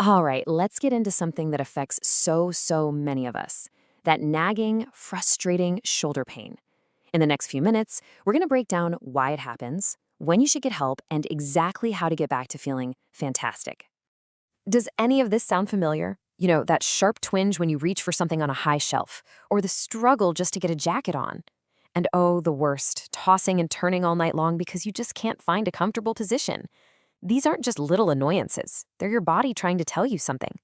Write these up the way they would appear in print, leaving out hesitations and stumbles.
All right, let's get into something that affects so many of us. That nagging, frustrating shoulder pain. In the next few minutes, we're going to break down why it happens, when you should get help, and exactly how to get back to feeling fantastic. Does any of this sound familiar? You know, that sharp twinge when you reach for something on a high shelf, or the struggle just to get a jacket on. And oh, the worst, tossing and turning all night long because you just can't find a comfortable position. These aren't just little annoyances. They're your body trying to tell you something.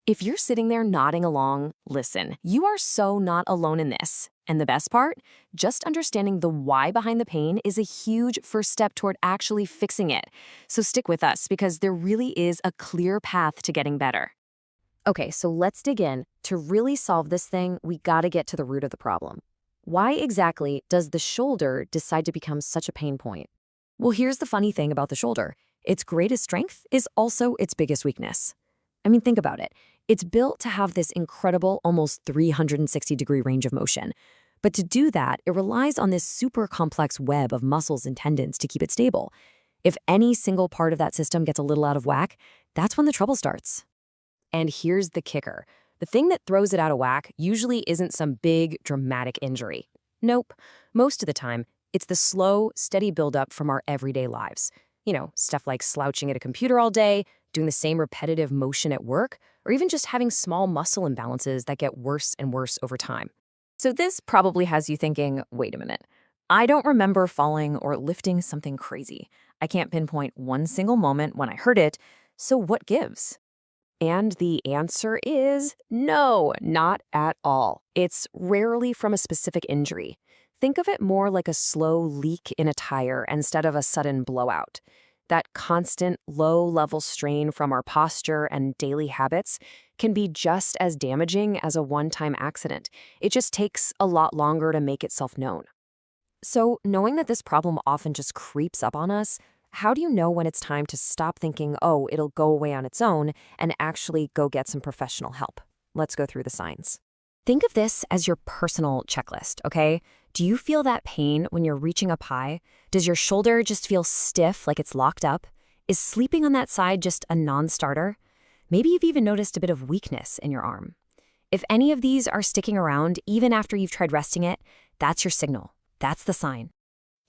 If you're sitting there nodding along, listen, you are so not alone in this. And the best part? Just understanding the why behind the pain is a huge first step toward actually fixing it. So stick with us because there really is a clear path to getting better. Okay, so let's dig in. To really solve this thing, we gotta get to the root of the problem. Why exactly does the shoulder decide to become such a pain point? Well, here's the funny thing about the shoulder. Its greatest strength is also its biggest weakness. I mean, think about it. It's built to have this incredible, almost 360-degree range of motion. But to do that, it relies on this super complex web of muscles and tendons to keep it stable. If any single part of that system gets a little out of whack, that's when the trouble starts. And here's the kicker. The thing that throws it out of whack usually isn't some big, dramatic injury. Nope. Most of the time, it's the slow, steady buildup from our everyday lives. You know, stuff like slouching at a computer all day, doing the same repetitive motion at work, or even just having small muscle imbalances that get worse and worse over time. So this probably has you thinking, wait a minute, I don't remember falling or lifting something crazy. I can't pinpoint one single moment when I heard it, so what gives? And the answer is no, not at all. It's rarely from a specific injury. Think of it more like a slow leak in a tire instead of a sudden blowout. That constant low-level strain from our posture and daily habits can be just as damaging as a one-time accident. It just takes a lot longer to make itself known. So, knowing that this problem often just creeps up on us, how do you know when it's time to stop thinking, oh, it'll go away on its own, and actually go get some professional help? Let's go through the signs. Think of this as your personal checklist, okay? Do you feel that pain when you're reaching up high? Does your shoulder just feel stiff, like it's locked up? Is sleeping on that side just a non-starter? Maybe you've even noticed a bit of weakness in your arm. If any of these are sticking around, even after you've tried resting it, that's your signal. That's the sign.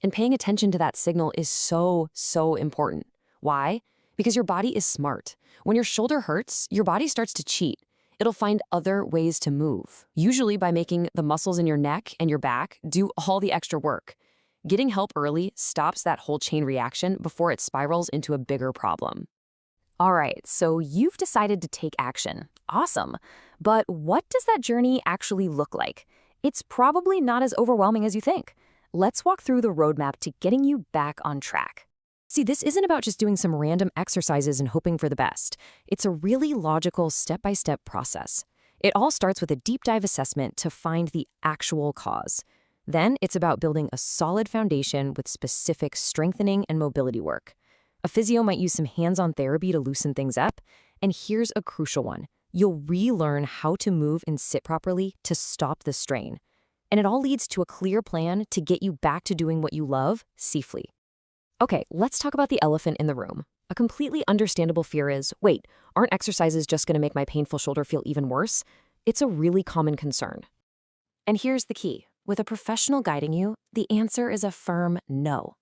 And paying attention to that signal is so important. Why? Because your body is smart. When your shoulder hurts, your body starts to cheat. It'll find other ways to move, usually by making the muscles in your neck and your back do all the extra work. Getting help early stops that whole chain reaction before it spirals into a bigger problem. All right, so you've decided to take action. Awesome. But what does that journey actually look like? It's probably not as overwhelming as you think. Let's walk through the roadmap to getting you back on track. See, this isn't about just doing some random exercises and hoping for the best. It's a really logical step-by-step process. It all starts with a deep dive assessment to find the actual cause. Then it's about building a solid foundation with specific strengthening and mobility work. A physio might use some hands-on therapy to loosen things up. And here's a crucial one. You'll relearn how to move and sit properly to stop the strain. And it all leads to a clear plan to get you back to doing what you love safely. Okay, let's talk about the elephant in the room. A completely understandable fear is, wait, aren't exercises just going to make my painful shoulder feel even worse? It's a really common concern. And here's the key. With a professional guiding you, the answer is a firm no.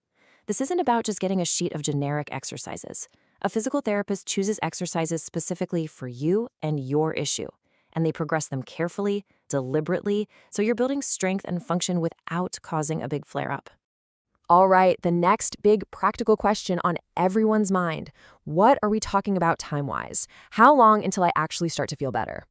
This isn't about just getting a sheet of generic exercises. A physical therapist chooses exercises specifically for you and your issue, and they progress them carefully, deliberately, so you're building strength and function without causing a big flare-up. All right, the next big practical question on everyone's mind. What are we talking about time-wise? How long until I actually start to feel better?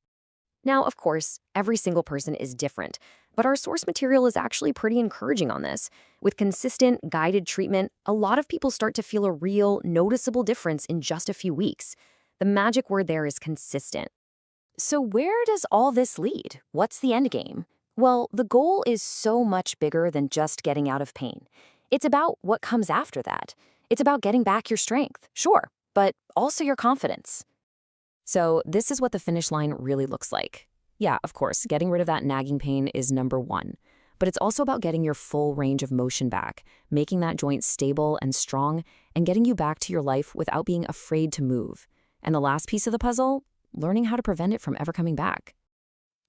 Now, of course, every single person is different, but our source material is actually pretty encouraging on this. With consistent, guided treatment, a lot of people start to feel a real, noticeable difference in just a few weeks. The magic word there is consistent. So where does all this lead? What's the end game? Well, the goal is so much bigger than just getting out of pain. It's about what comes after that. It's about getting back your strength, sure, but also your confidence. So this is what the finish line really looks like. Yeah, of course, getting rid of that nagging pain is number one. But it's also about getting your full range of motion back, making that joint stable and strong, and getting you back to your life without being afraid to move. And the last piece of the puzzle, learning how to prevent it from ever coming back.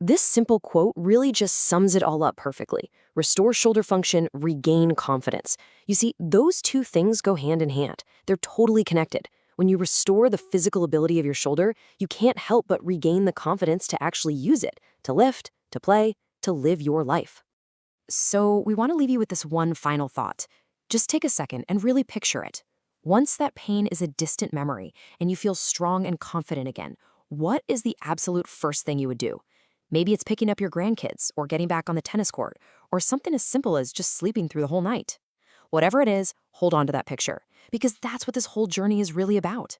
This simple quote really just sums it all up perfectly. Restore shoulder function, regain confidence. You see, those two things go hand in hand. They're totally connected. When you restore the physical ability of your shoulder, you can't help but regain the confidence to actually use it, to lift, to play, to live your life. So we want to leave you with this one final thought. Just take a second and really picture it. Once that pain is a distant memory and you feel strong and confident again, what is the absolute first thing you would do? Maybe it's picking up your grandkids or getting back on the tennis court or something as simple as just sleeping through the whole night. Whatever it is, hold on to that picture because that's what this whole journey is really about.